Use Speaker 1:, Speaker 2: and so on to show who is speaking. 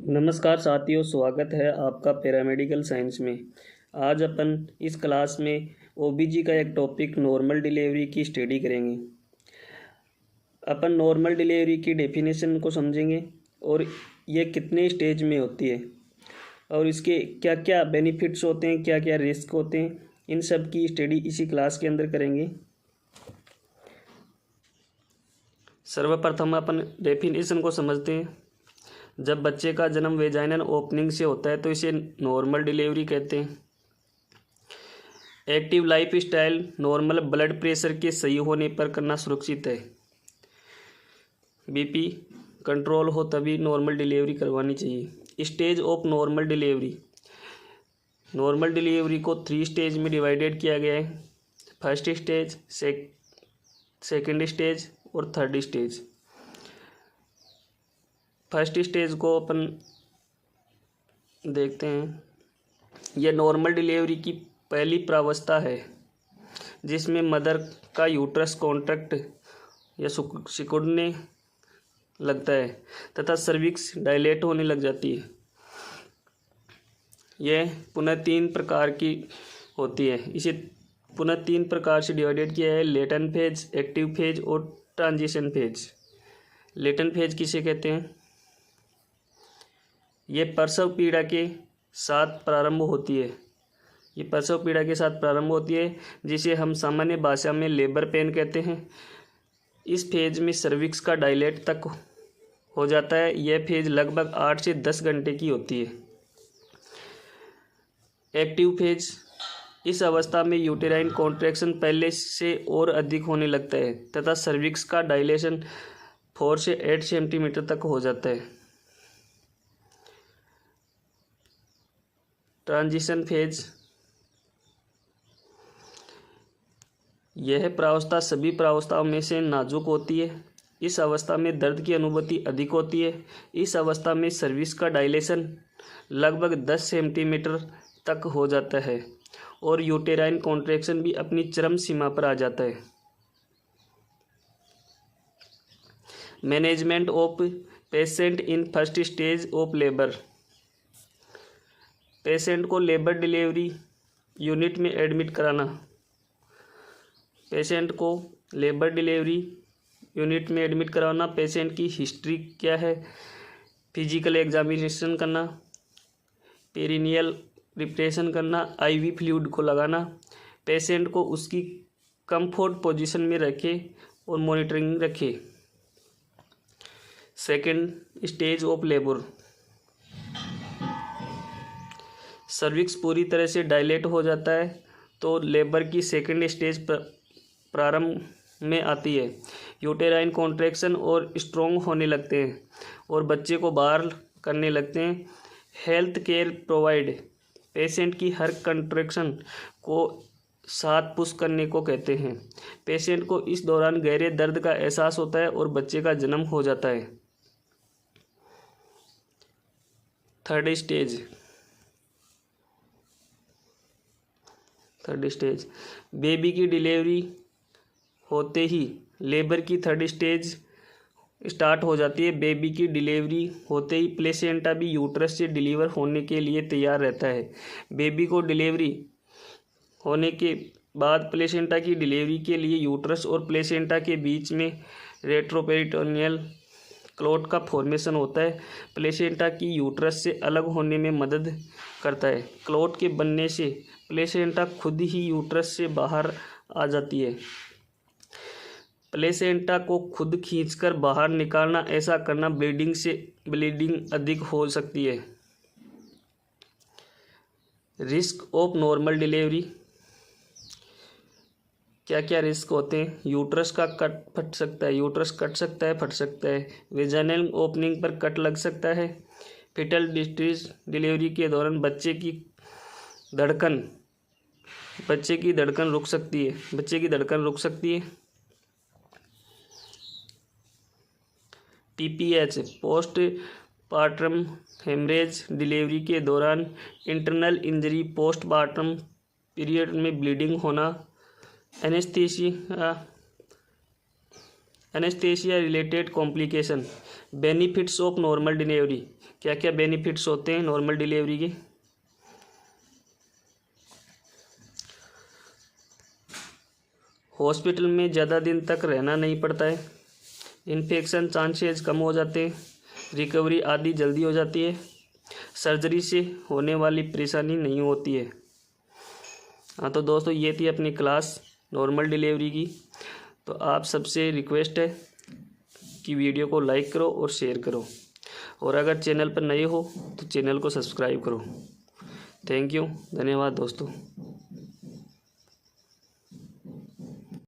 Speaker 1: नमस्कार साथियों, स्वागत है आपका पैरामेडिकल साइंस में। आज अपन इस क्लास में ओबीजी का एक टॉपिक नॉर्मल डिलीवरी की स्टडी करेंगे। अपन नॉर्मल डिलीवरी की डेफिनेशन को समझेंगे और ये कितने स्टेज में होती है और इसके क्या क्या बेनिफिट्स होते हैं, क्या क्या रिस्क होते हैं, इन सब की स्टडी इसी क्लास के अंदर करेंगे। सर्वप्रथम अपन डेफिनेशन को समझते हैं। जब बच्चे का जन्म वेजाइनल ओपनिंग से होता है तो इसे नॉर्मल डिलीवरी कहते हैं। Active life style normal blood pressure के सही होने पर करना सुरक्षित है। बीपी कंट्रोल हो तभी नॉर्मल डिलीवरी करवानी चाहिए। स्टेज ऑफ नॉर्मल डिलीवरी को 3 स्टेज में डिवाइडेड किया गया है। फर्स्ट स्टेज, सेकेंड स्टेज और थर्ड स्टेज। फर्स्ट स्टेज को अपन देखते हैं। यह नॉर्मल डिलीवरी की पहली प्रावस्था है जिसमें मदर का यूट्रस कॉन्ट्रैक्ट या सिकुड़ने लगता है तथा सर्विक्स डायलेट होने लग जाती है। यह पुनः 3 प्रकार की होती है। इसे पुनः 3 प्रकार से डिवाइडेड किया है: लेटेंट फेज, एक्टिव फेज और ट्रांजिशन फेज। लेटेंट फेज किसे कहते हैं? ये प्रसव पीड़ा के साथ प्रारंभ होती है। जिसे हम सामान्य भाषा में लेबर पेन कहते हैं। इस फेज में सर्विक्स का डायलेट तक हो जाता है। यह फेज लगभग 8 से 10 घंटे की होती है। एक्टिव फेज, इस अवस्था में यूटेराइन कॉन्ट्रैक्शन पहले से और अधिक होने लगता है तथा सर्विक्स का डायलेशन 4 से 8 सेंटीमीटर तक हो जाता है। ट्रांजिशन फेज, यह प्रावस्था सभी प्रावस्थाओं में से नाजुक होती है। इस अवस्था में दर्द की अनुभूति अधिक होती है। इस अवस्था में सर्विक्स का डायलेशन लगभग 10 सेंटीमीटर तक हो जाता है और यूटेराइन कॉन्ट्रैक्शन भी अपनी चरम सीमा पर आ जाता है। Management of patient in first stage of labour. Patient को लेबर डिलीवरी यूनिट में एडमिट कराना। पेशेंट की हिस्ट्री क्या है, फिजिकल एग्जामिनेशन करना, पेरिनियल रिप्रेशन करना, आईवी फ्लूइड को लगाना, पेशेंट को उसकी कंफर्ट पोजीशन में रखे और मॉनिटरिंग रखे। Second stage of labour, cervix पूरी तरह से डायलेट हो जाता है तो लेबर की सेकेंड स्टेज प्रारंभ में आती है। यूटेराइन कॉन्ट्रैक्शन और स्ट्रॉन्ग होने लगते हैं और बच्चे को बाहर करने लगते हैं। हेल्थ केयर प्रोवाइड, पेशेंट की हर कॉन्ट्रैक्शन को साथ पुश करने को कहते हैं। पेशेंट को इस दौरान गहरे दर्द का एहसास होता है और बच्चे का जन्म हो जाता है। थर्ड स्टेज, बेबी की डिलीवरी होते ही लेबर की थर्ड स्टेज स्टार्ट हो जाती है। बेबी की डिलीवरी होते ही प्लेसेंटा भी यूट्रस से डिलीवर होने के लिए तैयार रहता है। बेबी को डिलीवरी होने के बाद प्लेसेंटा की डिलीवरी के लिए यूट्रस और प्लेसेंटा के बीच में रेट्रोपेरिटोनियल क्लॉट का फॉर्मेशन होता है। प्लेसेंटा की यूट्रस से अलग होने में मदद करता है। क्लॉट के बनने से प्लेसेंटा खुद ही यूट्रस से बाहर आ जाती है। प्लेसेंटा को खुद खींचकर बाहर निकालना, ऐसा करना ब्लीडिंग अधिक हो सकती है। रिस्क ऑफ नॉर्मल डिलीवरी, क्या क्या रिस्क होते हैं? यूट्रस फट सकता है, फट सकता है। वेजाइनल ओपनिंग पर कट लग सकता है। फिटल डिस्ट्रेस, डिलीवरी के दौरान बच्चे की धड़कन रुक सकती है। PPH, postpartum haemorrhage, delivery के दौरान internal injury, postpartum period में ब्लीडिंग होना। Anaesthesia anaesthesia related complication, benefits of normal delivery, क्या क्या बेनिफिट्स होते हैं नॉर्मल डिलीवरी के। हॉस्पिटल में ज़्यादा दिन तक रहना नहीं पड़ता है, इन्फेक्शन चांसेस कम हो जाते हैं, रिकवरी आदि जल्दी हो जाती है, सर्जरी से होने वाली परेशानी नहीं होती है। हाँ तो दोस्तों ये थी अपनी क्लास नॉर्मल डिलीवरी की। तो आप सबसे रिक्वेस्ट है कि वीडियो को लाइक करो और शेयर करो, और अगर चैनल पर नए हो तो चैनल को सब्सक्राइब करो। थैंक यू, धन्यवाद दोस्तों।